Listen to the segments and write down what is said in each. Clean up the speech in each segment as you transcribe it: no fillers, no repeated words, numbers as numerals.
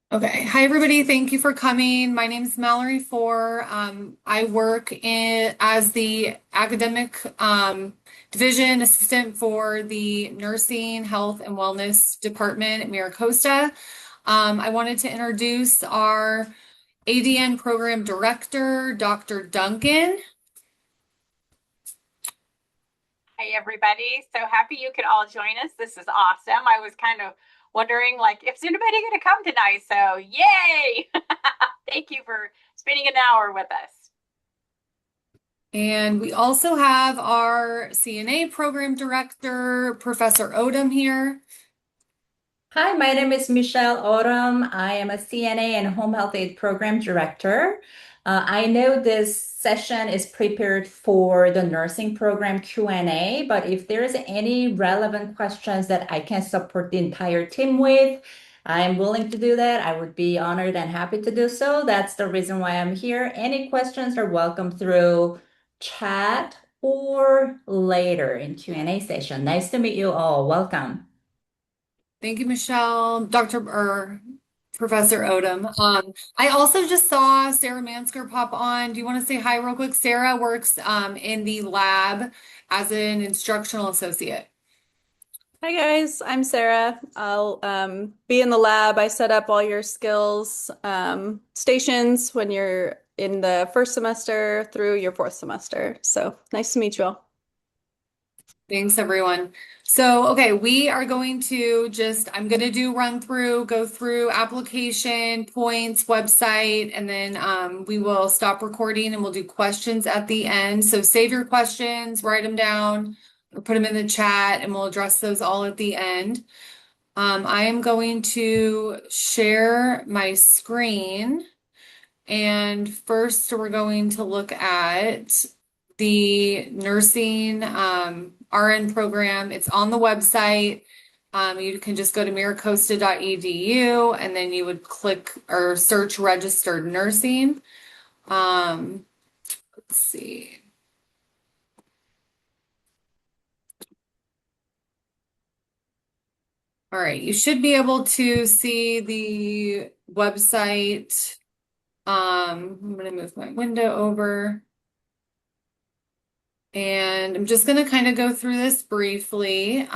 Okay. Hi, everybody. Thank you for coming. My name is Mallory Four. I work as the academic division assistant for the Nursing, Health, and Wellness Department at MiraCosta. I wanted to introduce our ADN program director, Dr. Duncan. Hey everybody. So happy you could all join us. This is awesome. I was kind of wondering like is anybody going to come tonight? So yay. Thank you for spending an hour with us. And we also have our CNA program director, Professor Odom here. Hi, my name is Michelle Odom. I am a CNA and Home Health Aid Program Director. I know this session is prepared for the nursing program Q&A, but if there's any relevant questions that I can support the entire team with, I'm willing to do that. I would be honored and happy to do so. That's the reason why I'm here. Any questions are welcome through chat or later in Q&A session. Nice to meet you all. Welcome. Thank you, Michelle. Professor Odom. I also just saw Sarah Mansker pop on. Do you want to say hi real quick? Sarah works in the lab as an instructional associate. Hi guys, I'm Sarah. I'll be in the lab. I set up all your skills stations when you're in the first semester through your fourth semester. So nice to meet you all. Thanks, everyone. So, okay, we are going to I'm going to do run through, go through application, points, website, and then we will stop recording and we'll do questions at the end. So save your questions, write them down, or put them in the chat, and we'll address those all at the end. I am going to share my screen. And first, we're going to look at the nursing RN program. It's on the website. You can just go to miracosta.edu and then you would click or search registered nursing. Let's see. All right, you should be able to see the website. I'm going to move my window over. And I'm just going to kind of go through this briefly.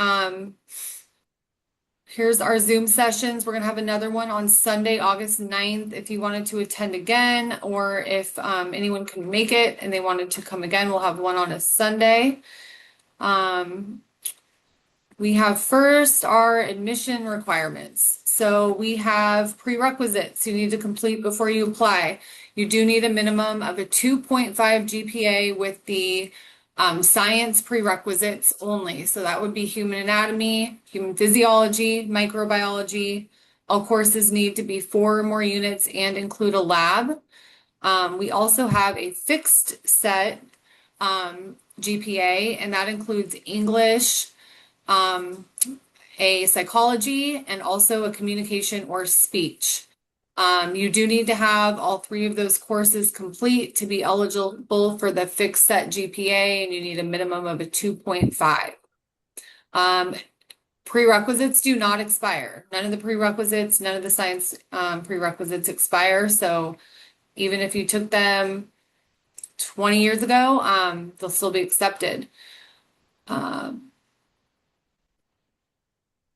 Here's our Zoom sessions. We're going to have another one on Sunday, August 9th. If you wanted to attend again, or if anyone can make it and they wanted to come again, we'll have one on a Sunday. We have first our admission requirements. So we have prerequisites you need to complete before you apply. You do need a minimum of a 2.5 GPA with the science prerequisites only. So that would be human anatomy, human physiology, microbiology. All courses need to be 4 or more units and include a lab. We also have a fixed set GPA, and that includes English, a psychology, and also a communication or speech. You do need to have all 3 of those courses complete to be eligible for the fixed set GPA, and you need a minimum of a 2.5. Prerequisites do not expire. None of the prerequisites, none of the science prerequisites expire. So even if you took them 20 years ago, they'll still be accepted.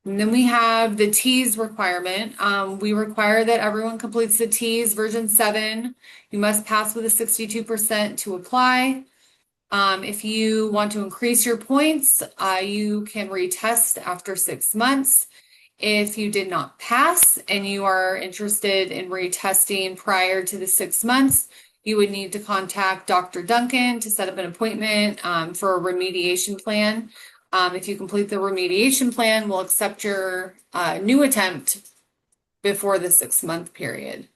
And then we have the TEAS requirement. We require that everyone completes the TEAS version 7. You must pass with a 62% to apply. If you want to increase your points, you can retest after 6 months. If you did not pass and you are interested in retesting prior to the 6 months, you would need to contact Dr. Duncan to set up an appointment for a remediation plan. If you complete the remediation plan, we'll accept your new attempt before the 6-month period.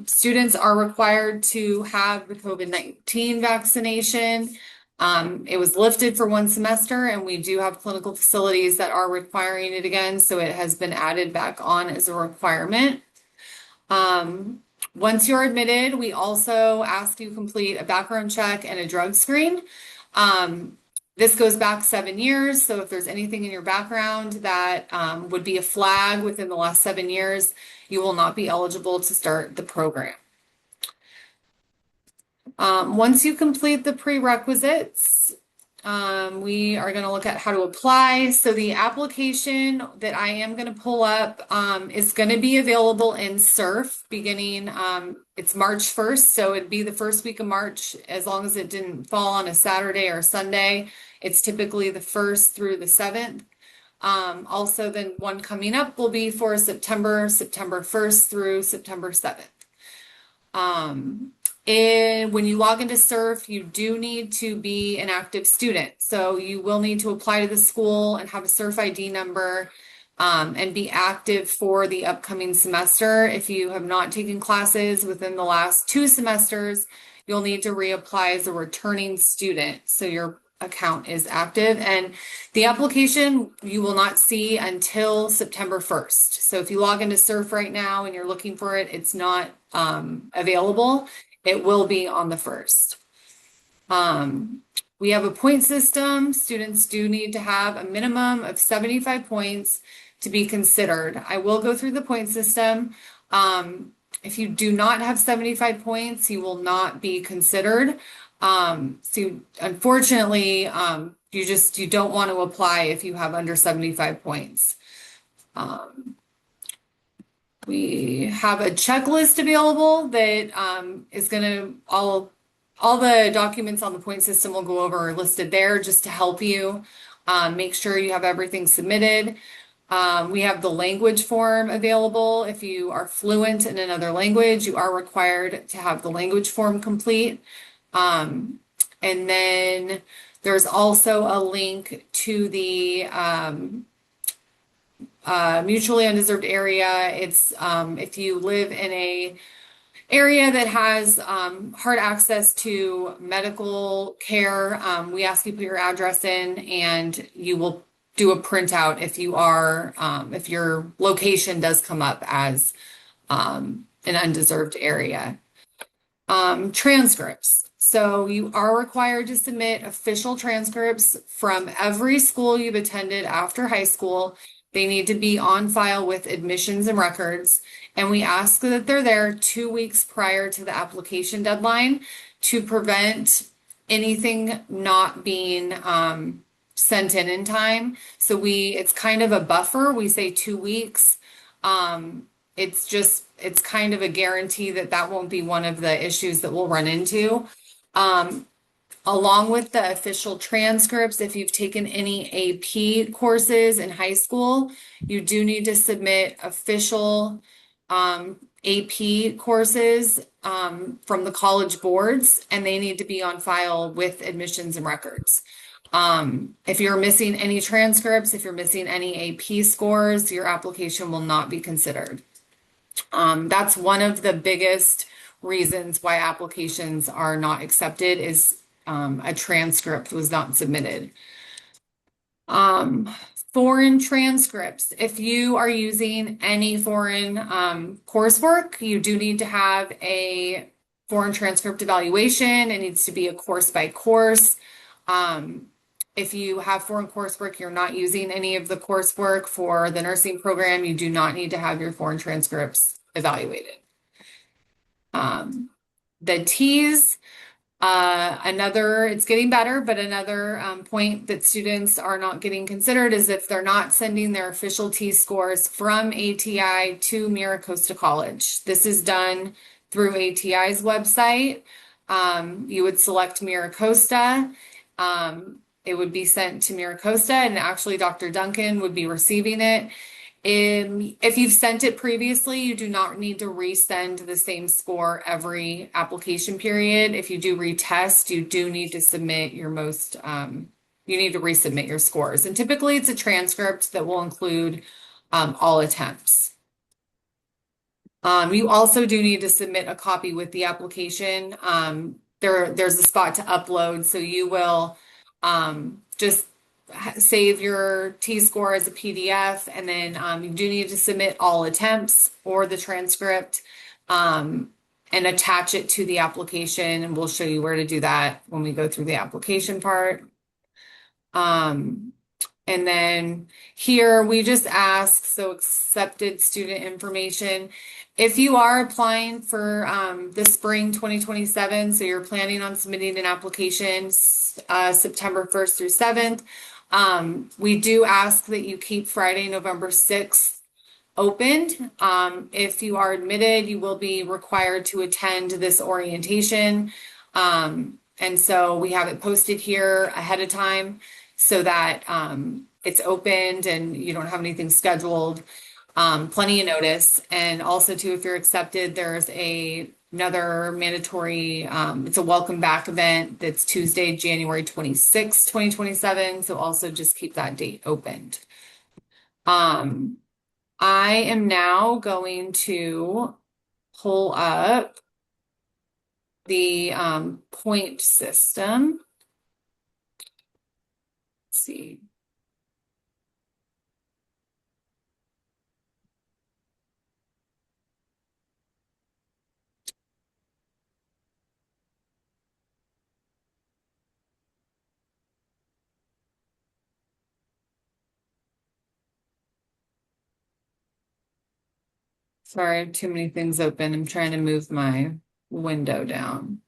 Students are required to have the COVID-19 vaccination. It was lifted for 1 semester, and we do have clinical facilities that are requiring it again, so it has been added back on as a requirement. Once you're admitted, we also ask you complete a background check and a drug screen. This goes back 7 years, so if there's anything in your background that would be a flag within the last 7 years, you will not be eligible to start the program. Once you complete the prerequisites, we are going to look at how to apply. So the application that I am going to pull up is going to be available in SURF beginning, it's March 1st. So it'd be the first week of March, as long as it didn't fall on a Saturday or Sunday. It's typically the 1st through the 7th. Also, then one coming up will be for September 1st through September 7th. And when you log into SURF, you do need to be an active student. So you will need to apply to the school and have a SURF ID number and be active for the upcoming semester. If you have not taken classes within the last 2 semesters, you'll need to reapply as a returning student. So your account is active, and the application you will not see until September 1st. So if you log into SURF right now and you're looking for it, it's not available. It will be on the 1st. We have a point system. Students do need to have a minimum of 75 points to be considered. I will go through the point system. If you do not have 75 points, you will not be considered. So unfortunately, you don't want to apply if you have under 75 points. We have a checklist available that is going to all the documents on the point system will go over are listed there just to help you make sure you have everything submitted. We have the language form available. If you are fluent in another language, you are required to have the language form complete. And then there's also a link to the mutually undeserved area. It's if you live in a area that has hard access to medical care, we ask you to put your address in, and you will do a printout if you are if your location does come up as an undeserved area. Transcripts. So you are required to submit official transcripts from every school you've attended after high school. They need to be on file with admissions and records. And we ask that they're there 2 weeks prior to the application deadline to prevent anything not being sent in time. So it's kind of a buffer. We say 2 weeks. It's kind of a guarantee that won't be one of the issues that we'll run into. Along with the official transcripts, if you've taken any AP courses in high school, you do need to submit official AP courses from the college boards, and they need to be on file with admissions and records. If you're missing any transcripts, if you're missing any AP scores, your application will not be considered. That's one of the biggest reasons why applications are not accepted is a transcript was not submitted. Foreign transcripts. If you are using any foreign coursework, you do need to have a foreign transcript evaluation. It needs to be a course by course. If you have foreign coursework, you're not using any of the coursework for the nursing program, you do not need to have your foreign transcripts evaluated. The T's, it's getting better, but another point that students are not getting considered is if they're not sending their official T scores from ATI to Mira Costa College. This is done through ATI's website. You would select Mira Costa. It would be sent to Mira Costa, and actually Dr. Duncan would be receiving it. If you've sent it previously, you do not need to resend the same score every application period. If you do retest, you do need to submit you need to resubmit your scores. And typically it's a transcript that will include all attempts. You also do need to submit a copy with the application. There's a spot to upload, so you will just save your T-score as a PDF, and then you do need to submit all attempts or the transcript and attach it to the application, and we'll show you where to do that when we go through the application part. And then here we just ask, so accepted student information. If you are applying for the spring 2027, so you're planning on submitting an application September 1st through 7th, we do ask that you keep Friday, November 6th opened. If you are admitted, you will be required to attend this orientation. And so we have it posted here ahead of time so that it's opened and you don't have anything scheduled. Plenty of notice. And also too, if you're accepted, there's another mandatory, it's a welcome back event that's Tuesday, January 26th, 2027. So also just keep that date opened. I am now going to pull up the point system. Let's see. Sorry, I have too many things open. I'm trying to move my window down.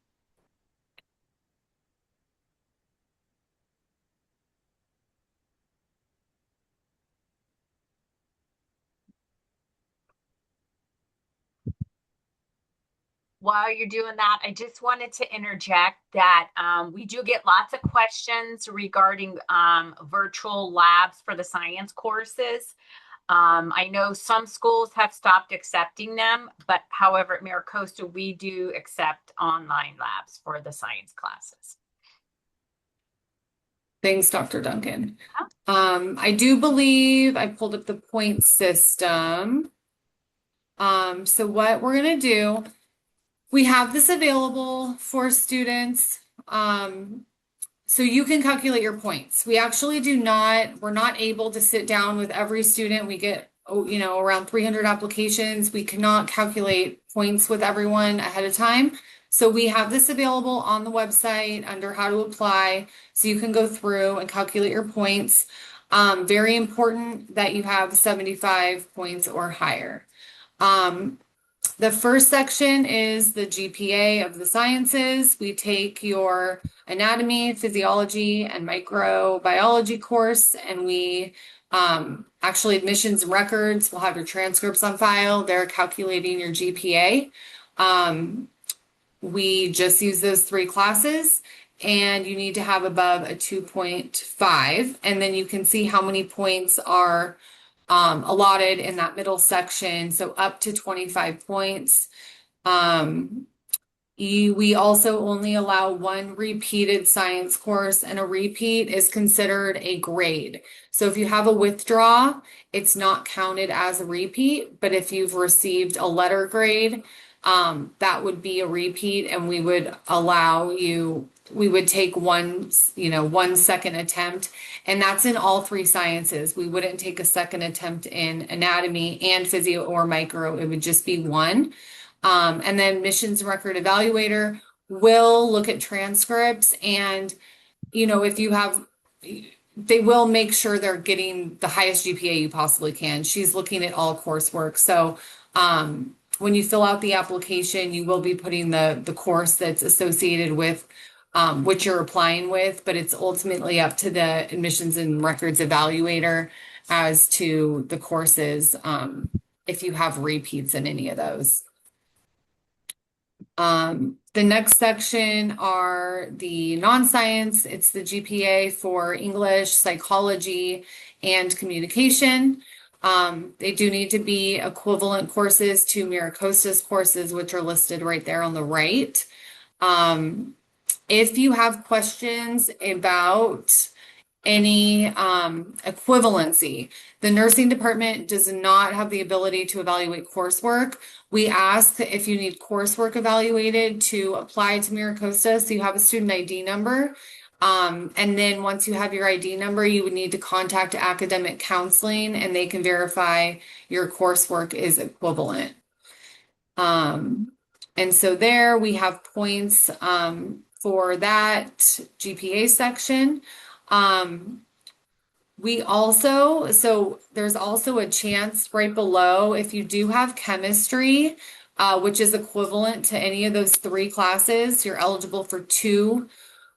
While you're doing that, I just wanted to interject that we do get lots of questions regarding virtual labs for the science courses. I know some schools have stopped accepting them, but however, at MiraCosta, we do accept online labs for the science classes. Thanks, Dr. Duncan. I do believe I pulled up the point system. So what we're going to do, we have this available for students. So you can calculate your points. We actually we're not able to sit down with every student. We get, around 300 applications. We cannot calculate points with everyone ahead of time. So we have this available on the website under how to apply. So you can go through and calculate your points. Very important that you have 75 points or higher. The first section is the GPA of the sciences. We take your anatomy, physiology, and microbiology course, and we actually admissions and records will have your transcripts on file. They're calculating your GPA. We just use those 3 classes, and you need to have above a 2.5, and then you can see how many points are allotted in that middle section, so up to 25 points. We also only allow 1 repeated science course, and a repeat is considered a grade. So if you have a withdraw, it's not counted as a repeat, but if you've received a letter grade, that would be a repeat, and we would take one second attempt, and that's in all 3 sciences. We wouldn't take a second attempt in anatomy and physio or micro. It would just be 1. And then admissions and record evaluator will look at transcripts, and they will make sure they're getting the highest GPA you possibly can. She's looking at all coursework. So when you fill out the application, you will be putting the course that's associated with what you're applying with, but it's ultimately up to the admissions and records evaluator as to the courses, if you have repeats in any of those. The next section are the non-science. It's the GPA for English, psychology, and communication. They do need to be equivalent courses to MiraCosta's courses, which are listed right there on the right. If you have questions about any equivalency, the nursing department does not have the ability to evaluate coursework. We ask that if you need coursework evaluated to apply to MiraCosta, so you have a student ID number. And then once you have your ID number, you would need to contact academic counseling, and they can verify your coursework is equivalent. And so there we have points for that GPA section. So there's also a chance right below if you do have chemistry, which is equivalent to any of those three classes, you're eligible for 2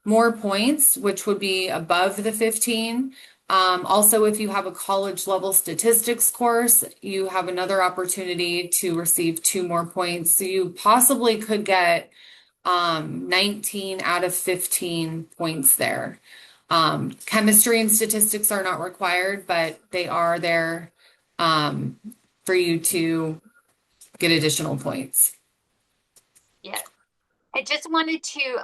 more points, which would be above the 15. Also, if you have a college level statistics course, you have another opportunity to receive 2 more points. So you possibly could get 19 out of 15 points there. Chemistry and statistics are not required, but they are there for you to get additional points. Yeah. I just wanted to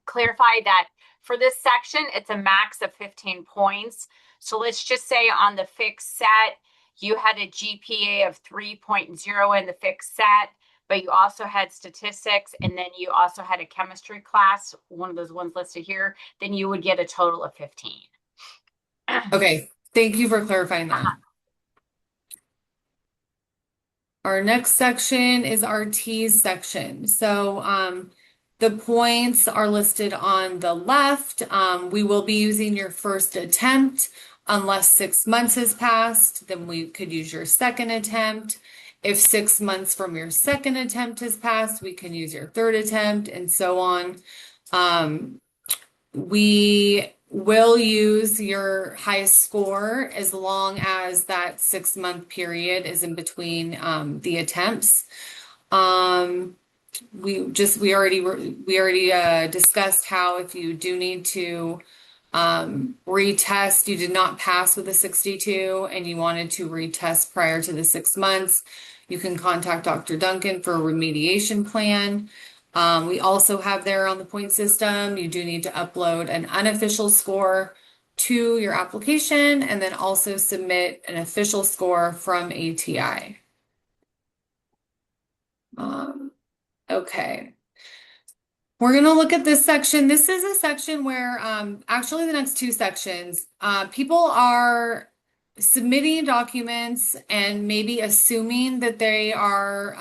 clarify that for this section, it's a max of 15 points. So let's just say on the fixed set, you had a GPA of 3.0 in the fixed set, but you also had statistics, and then you also had a chemistry class, one of those ones listed here, then you would get a total of 15. Okay, thank you for clarifying that. Our next section is our T's section. So the points are listed on the left. We will be using your first attempt unless 6 months has passed, then we could use your second attempt. If 6 months from your second attempt has passed, we can use your third attempt and so on. We will use your highest score as long as that 6 month period is in between the attempts. We already discussed how if you do need to retest, you did not pass with a 62 and you wanted to retest prior to the 6 months, you can contact Dr. Duncan for a remediation plan. We also have there on the point system, you do need to upload an unofficial score to your application and then also submit an official score from ATI. Okay. We're going to look at this section. This is a section where, actually the next 2 sections, people are submitting documents and maybe assuming that they are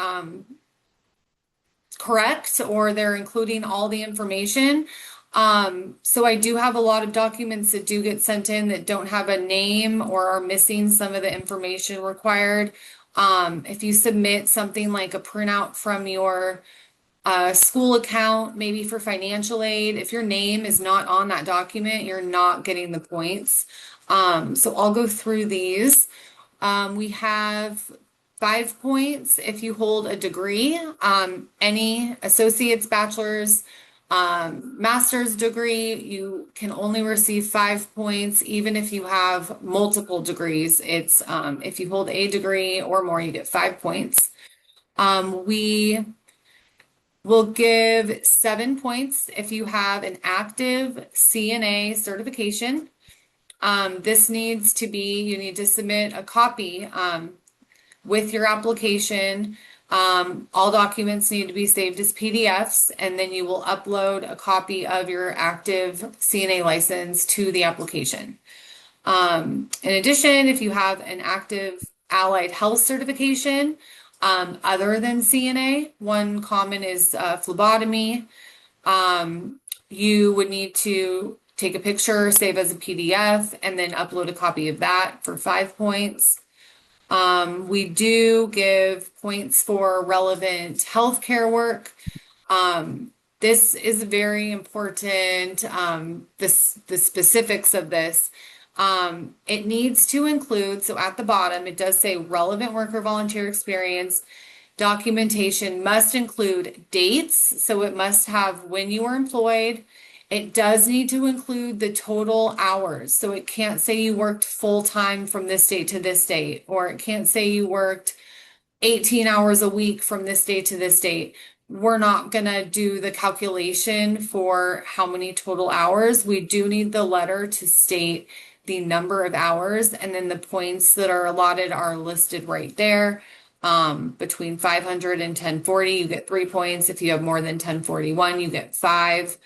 correct or they're including all the information. So I do have a lot of documents that do get sent in that don't have a name or are missing some of the information required. If you submit something like a printout from your school account, maybe for financial aid, if your name is not on that document, you're not getting the points. So I'll go through these. We have 5 points if you hold a degree, any associate's, bachelor's, master's degree, you can only receive 5 points, even if you have multiple degrees. It's if you hold a degree or more, you get 5 points. We will give 7 points if you have an active CNA certification. This needs to be, you need to submit a copy with your application. All documents need to be saved as PDFs, and then you will upload a copy of your active CNA license to the application. In addition, if you have an active allied health certification, other than CNA, one common is phlebotomy. You would need to take a picture, save as a PDF, and then upload a copy of that for 5 points. We do give points for relevant healthcare work. This is very important, the specifics of this. It needs to include, so at the bottom, it does say relevant worker volunteer experience. Documentation must include dates, so it must have when you were employed. It does need to include the total hours. So it can't say you worked full time from this date to this date, or it can't say you worked 18 hours a week from this date to this date. We're not going to do the calculation for how many total hours. We do need the letter to state the number of hours, and then the points that are allotted are listed right there. Between 500 and 1040, you get 3 points. If you have more than 1041, you get 5.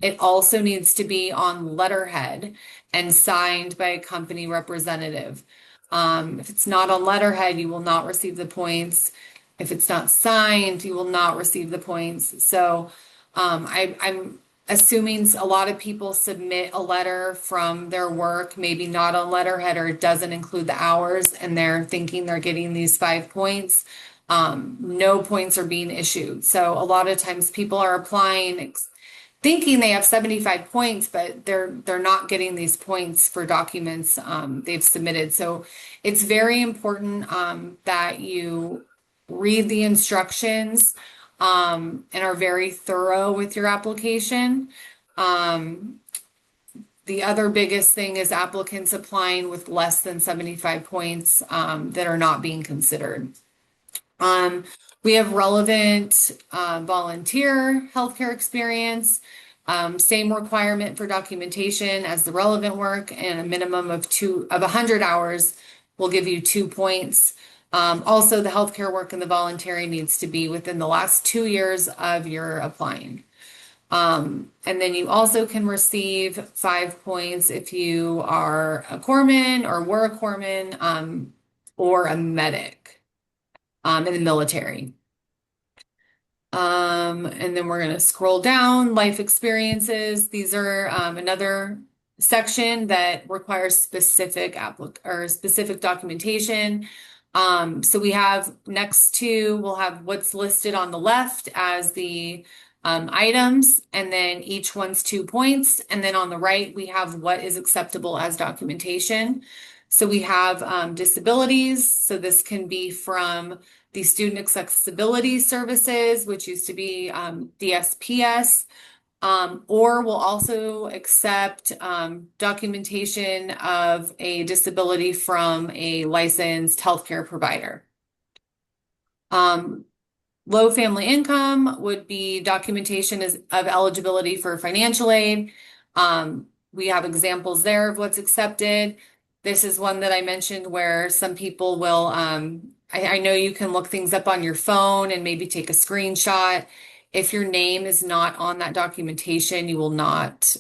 It also needs to be on letterhead and signed by a company representative. If it's not on letterhead, you will not receive the points. If it's not signed, you will not receive the points. So I'm assuming a lot of people submit a letter from their work, maybe not on letterhead or it doesn't include the hours, and they're thinking they're getting these 5 points. No points are being issued. So a lot of times people are applying thinking they have 75 points, but they're not getting these points for documents they've submitted. So it's very important that you read the instructions and are very thorough with your application. The other biggest thing is applicants applying with less than 75 points that are not being considered. We have relevant volunteer healthcare experience, same requirement for documentation as the relevant work, and a minimum of 100 hours will give you 2 points. Also, the healthcare work and the voluntary needs to be within the last 2 years of your applying. And then you also can receive 5 points if you are a corpsman or were a corpsman or a medic in the military. And then we're going to scroll down, life experiences. These are another section that requires specific documentation. So we have we'll have what's listed on the left as the items, and then each one's 2 points. And then on the right, we have what is acceptable as documentation. So we have disabilities. So this can be from the Student Accessibility Services, which used to be DSPS, or will also accept documentation of a disability from a licensed healthcare provider. Low family income would be documentation of eligibility for financial aid. We have examples there of what's accepted. This is one that I mentioned where some people will, I know you can look things up on your phone and maybe take a screenshot. If your name is not on that documentation, you will not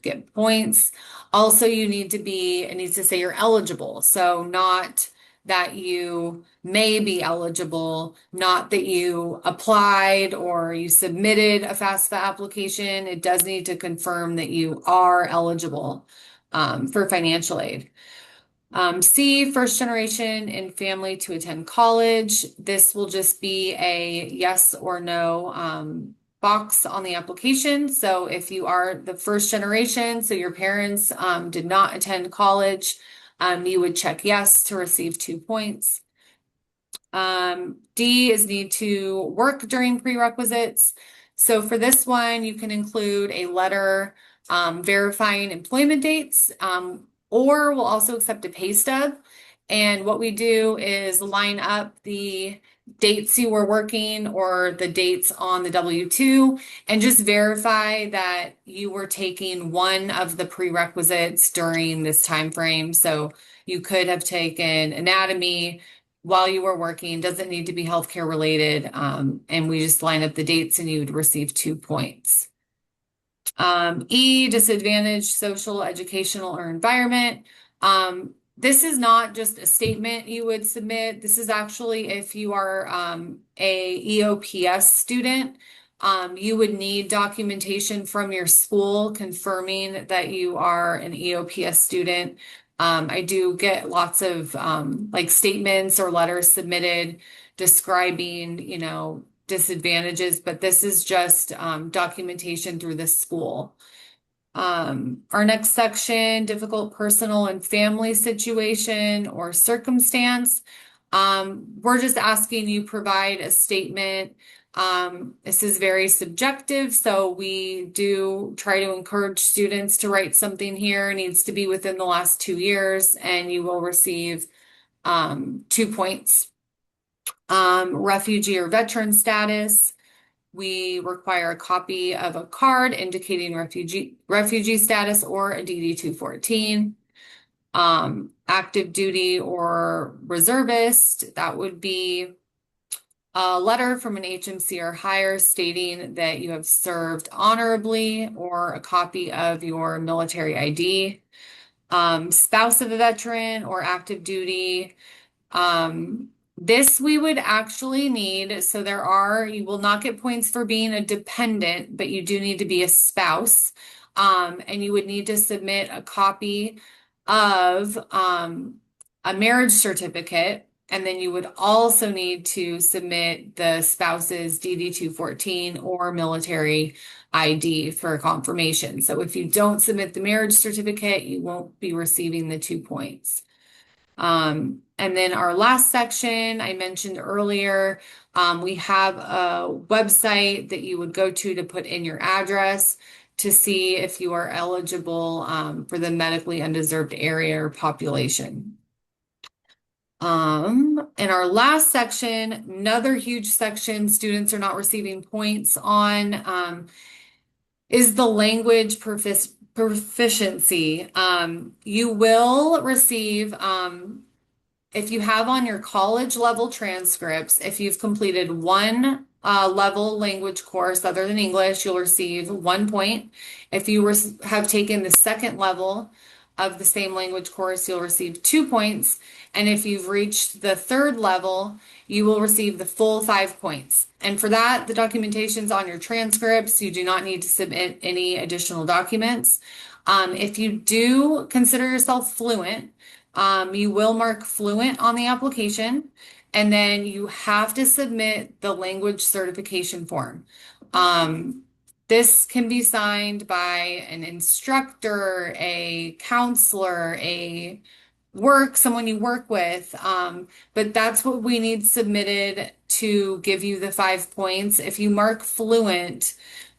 get points. Also, it needs to say you're eligible. So not that you may be eligible, not that you applied or you submitted a FAFSA application. It does need to confirm that you are eligible for financial aid. C, first generation and family to attend college. This will just be a yes or no box on the application. So if you are the first generation, so your parents did not attend college, you would check yes to receive 2 points. D is need to work during prerequisites. So for this one, you can include a letter verifying employment dates, or we'll also accept a pay stub. And what we do is line up the dates you were working or the dates on the W-2 and just verify that you were taking one of the prerequisites during this time frame. So you could have taken anatomy while you were working, doesn't need to be healthcare related. And we just line up the dates and you would receive 2 points. E, disadvantaged social, educational, or environment. This is not just a statement you would submit. This is actually if you are a EOPS student, you would need documentation from your school confirming that you are an EOPS student. I do get lots of like statements or letters submitted describing, disadvantages, but this is just documentation through the school. Our next section, difficult personal and family situation or circumstance. We're just asking you provide a statement. This is very subjective, so we do try to encourage students to write something here. It needs to be within the last 2 years, and you will receive 2 points. Refugee or veteran status. We require a copy of a card indicating refugee status or a DD-214. Active duty or reservist, that would be a letter from an HMC or higher stating that you have served honorably or a copy of your military ID. Spouse of a veteran or active duty. This we would actually need, so you will not get points for being a dependent, but you do need to be a spouse. And you would need to submit a copy of a marriage certificate, and then you would also need to submit the spouse's DD-214 or military ID for confirmation. So if you don't submit the marriage certificate, you won't be receiving the 2 points. And then our last section I mentioned earlier, we have a website that you would go to put in your address to see if you are eligible for the medically undeserved area or population. In our last section, another huge section students are not receiving points on is the language proficiency. You will receive if you have on your college level transcripts, if you've completed one level language course other than English, you'll receive 1 point. If you have taken the second level of the same language course, you'll receive 2 points. And if you've reached the third level, you will receive the full 5 points. And for that, the documentation's on your transcripts. You do not need to submit any additional documents. If you do consider yourself fluent, you will mark fluent on the application, and then you have to submit the language certification form. This can be signed by an instructor, a counselor, someone you work with. But that's what we need submitted to give you the 5 points. If you mark fluent,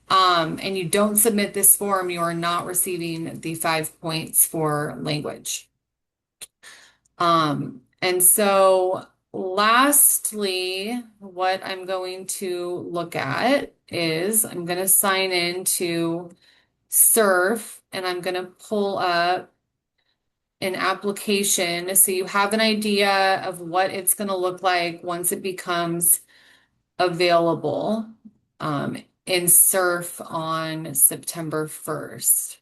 and you don't submit this form, you are not receiving the 5 points for language. And so lastly, what I'm going to look at is I'm going to sign in to SURF, and I'm going to pull up an application so you have an idea of what it's going to look like once it becomes available in SURF on September 1st.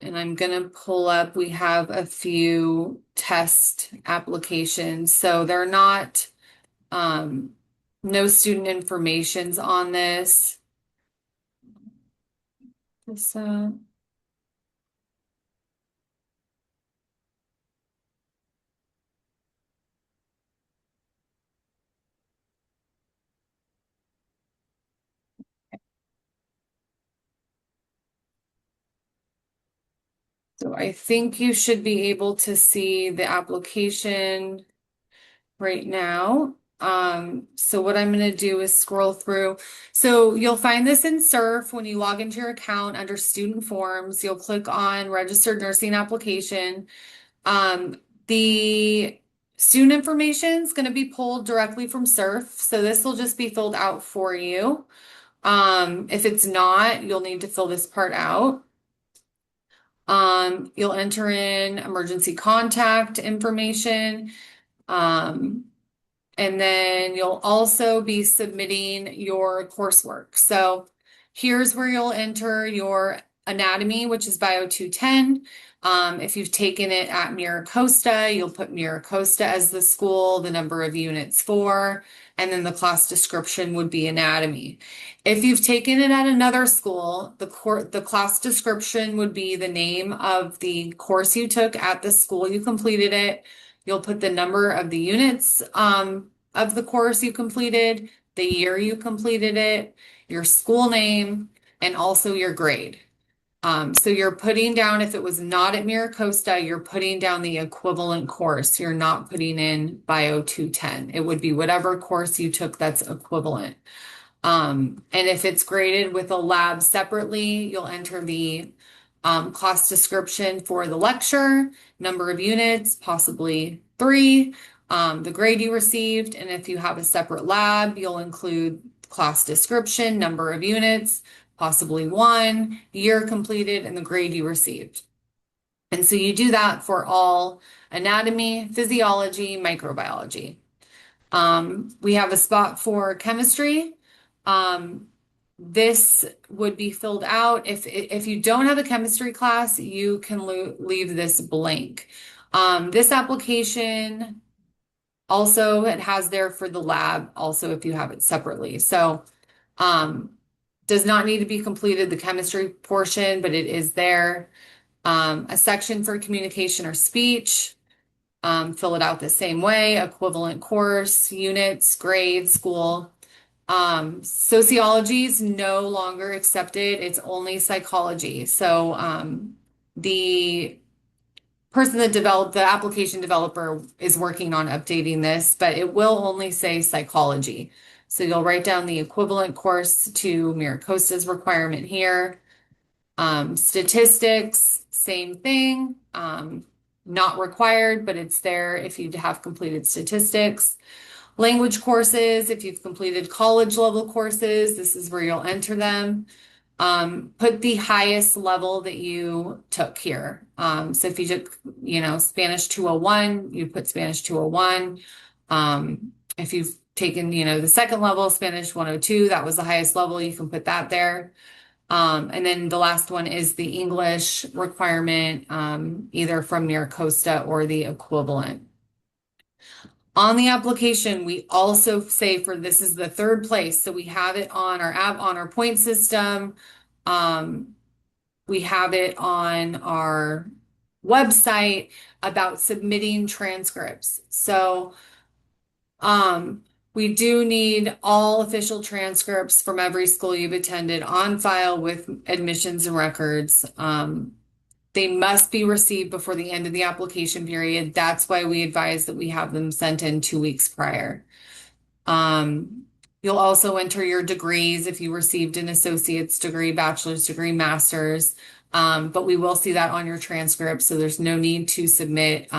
And I'm going to pull up, we have a few test applications. So they're not, no student information's on this. So I think you should be able to see the application right now. So what I'm going to do is scroll through. So you'll find this in SURF when you log into your account under student forms. You'll click on registered nursing application. The student information is going to be pulled directly from SURF. So this will just be filled out for you. If it's not, you'll need to fill this part out. You'll enter in emergency contact information. And then you'll also be submitting your coursework. So here's where you'll enter your anatomy, which is Bio 210. If you've taken it at MiraCosta, you'll put MiraCosta as the school, the number of units 4, and then the class description would be anatomy. If you've taken it at another school, the class description would be the name of the course you took at the school you completed it. You'll put the number of the units of the course you completed, the year you completed it, your school name, and also your grade. So you're putting down, if it was not at MiraCosta, you're putting down the equivalent course. You're not putting in Bio 210. It would be whatever course you took that's equivalent. And if it's graded with a lab separately, you'll enter the class description for the lecture, number of units, possibly 3, the grade you received, and if you have a separate lab, you'll include class description, number of units, possibly 1, year completed, and the grade you received. And so you do that for all anatomy, physiology, microbiology. We have a spot for chemistry. This would be filled out. If you don't have a chemistry class, you can leave this blank. This application also, it has there for the lab, also if you have it separately. So, does not need to be completed, the chemistry portion, but it is there. A section for communication or speech, fill it out the same way, equivalent course, units, grades, school. Sociology is no longer accepted. It's only psychology. So, the person that developed the application developer is working on updating this, but it will only say psychology. So you'll write down the equivalent course to MiraCosta's requirement here. Statistics, same thing. Not required, but it's there if you have completed statistics. Language courses, if you've completed college level courses, this is where you'll enter them. Put the highest level that you took here. So if you took, Spanish 201, you put Spanish 201. If you've taken, the second level, Spanish 102, that was the highest level, you can put that there. And then the last one is the English requirement, either from MiraCosta or the equivalent. On the application, we also say for this is the third place. So we have it on our app, on our point system. We have it on our website about submitting transcripts. So, we do need all official transcripts from every school you've attended on file with admissions and records. They must be received before the end of the application period. That's why we advise that we have them sent in 2 weeks prior. You'll also enter your degrees if you received an associate's degree, bachelor's degree, master's. But we will see that on your transcript, so there's no need to submit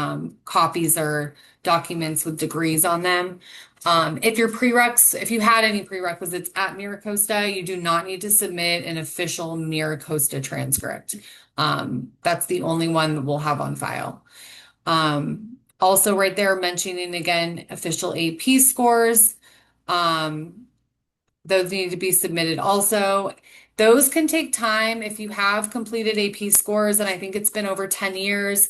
copies or documents with degrees on them. If you had any prerequisites at MiraCosta, you do not need to submit an official MiraCosta transcript. That's the only one that we'll have on file. Also right there mentioning again, official AP scores. Those need to be submitted also. Those can take time if you have completed AP scores, and I think it's been over 10 years.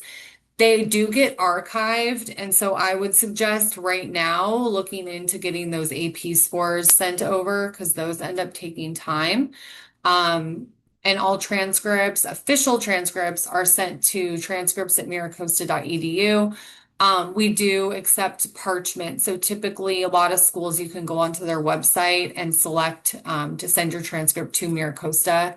They do get archived, and so I would suggest right now looking into getting those AP scores sent over because those end up taking time. And all transcripts, official transcripts, are sent to transcripts@miracosta.edu. We do accept parchment. So typically a lot of schools, you can go onto their website and select to send your transcript to MiraCosta,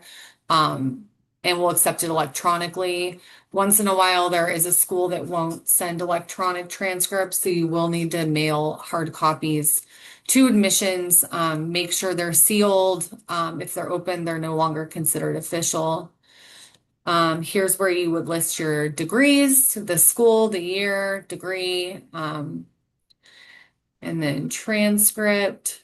and we'll accept it electronically. Once in a while, there is a school that won't send electronic transcripts, so you will need to mail hard copies to admissions. Make sure they're sealed. If they're open, they're no longer considered official. Here's where you would list your degrees, the school, the year, degree, and then transcript.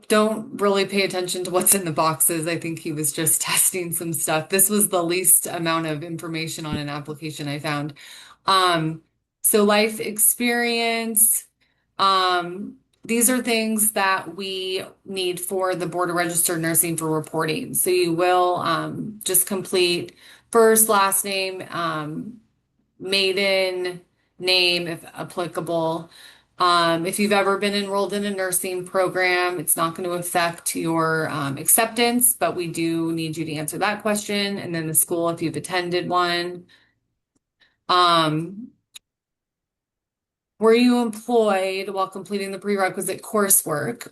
Don't really pay attention to what's in the boxes. I think he was just testing some stuff. This was the least amount of information on an application I found. So life experience. These are things that we need for the Board of Registered Nursing for reporting. So you will just complete first, last name, maiden name, if applicable. If you've ever been enrolled in a nursing program, it's not going to affect your acceptance, but we do need you to answer that question. And then the school, if you've attended one. Were you employed while completing the prerequisite coursework?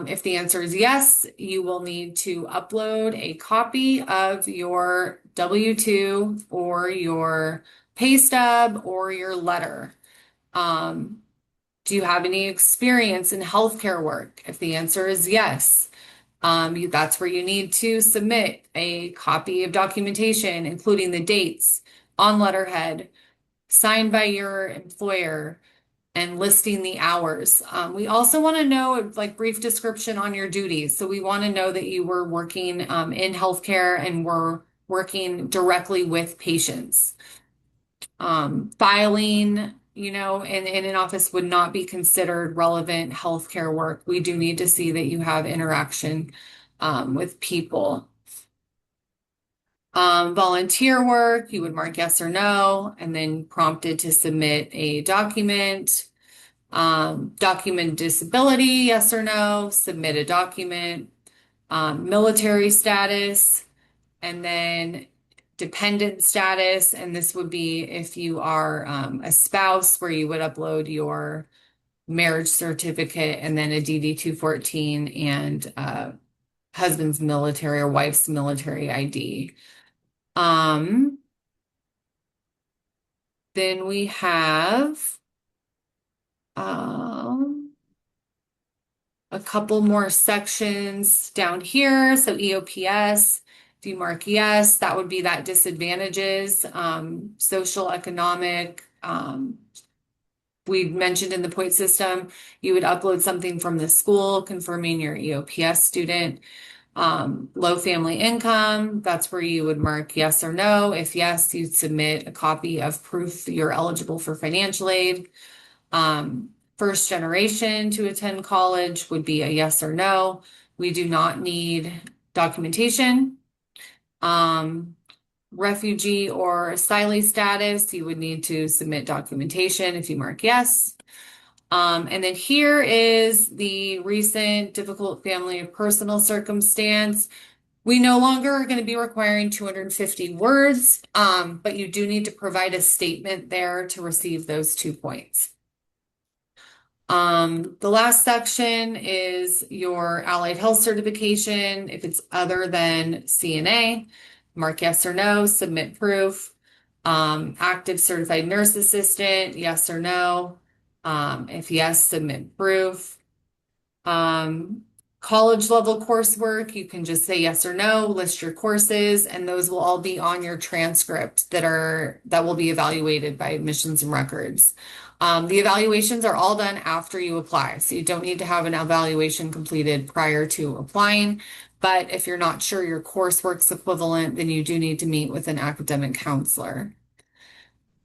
If the answer is yes, you will need to upload a copy of your W-2 or your pay stub or your letter. Do you have any experience in healthcare work? If the answer is yes, that's where you need to submit a copy of documentation, including the dates on letterhead, signed by your employer, and listing the hours. We also want to know like brief description on your duties. So we want to know that you were working in healthcare and were working directly with patients. Filing, in an office would not be considered relevant healthcare work. We do need to see that you have interaction with people. Volunteer work, you would mark yes or no, and then prompted to submit a document. Document disability, yes or no, submit a document. Military status, and then dependent status, and this would be if you are a spouse, where you would upload your marriage certificate and then a DD-214 and husband's military or wife's military ID. Then we have a couple more sections down here. So EOPS, if you mark yes, that would be that disadvantages, social, economic. We mentioned in the point system, you would upload something from the school confirming your EOPS student. Low family income, that's where you would mark yes or no. If yes, you'd submit a copy of proof that you're eligible for financial aid. First generation to attend college would be a yes or no. We do not need documentation. Refugee or asylee status, you would need to submit documentation if you mark yes. And then here is the recent difficult family or personal circumstance. We no longer are going to be requiring 250 words, but you do need to provide a statement there to receive those 2 points. The last section is your allied health certification. If it's other than CNA, mark yes or no, submit proof. Active certified nurse assistant, yes or no. If yes, submit proof. College level coursework, you can just say yes or no, list your courses, and those will all be on your transcript that will be evaluated by admissions and records. The evaluations are all done after you apply, so you don't need to have an evaluation completed prior to applying. But if you're not sure your coursework's equivalent, then you do need to meet with an academic counselor.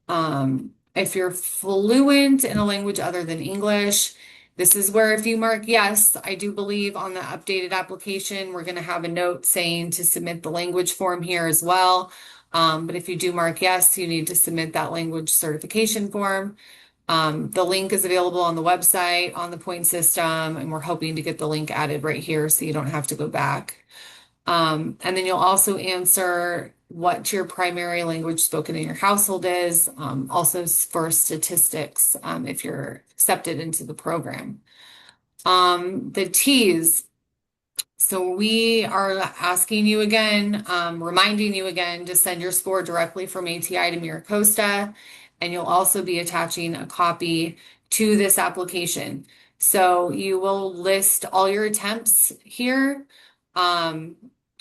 If you're fluent in a language other than English, this is where if you mark yes, I do believe on the updated application, we're going to have a note saying to submit the language form here as well. But if you do mark yes, you need to submit that language certification form. The link is available on the website, on the point system, and we're hoping to get the link added right here so you don't have to go back. And then you'll also answer what your primary language spoken in your household is, also for statistics, if you're accepted into the program. The T's. So we are asking you again, reminding you again to send your score directly from ATI to MiraCosta, and you'll also be attaching a copy to this application. So you will list all your attempts here.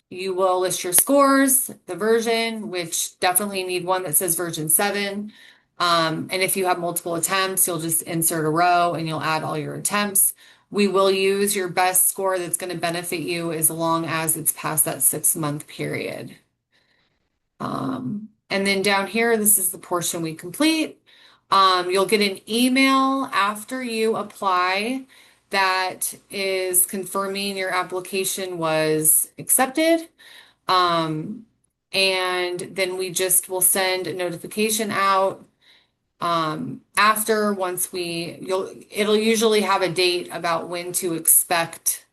You will list your scores, the version, which definitely need one that says version 7. And if you have multiple attempts, you'll just insert a row and you'll add all your attempts. We will use your best score that's going to benefit you as long as it's past that 6-month period. And then down here, this is the portion we complete. You'll get an email after you apply that is confirming your application was accepted. And then we just will send a notification out after it'll usually have a date about when to expect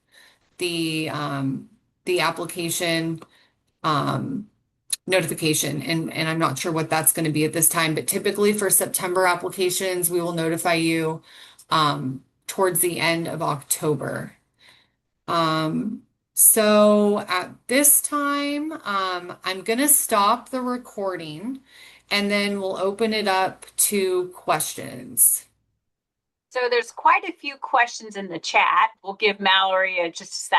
the application notification, and I'm not sure what that's going to be at this time, but typically for September applications, we will notify you towards the end of October. So at this time, I'm going to stop the recording and then we'll open it up to questions. So there's quite a few questions in the chat. We'll give Mallory just a second.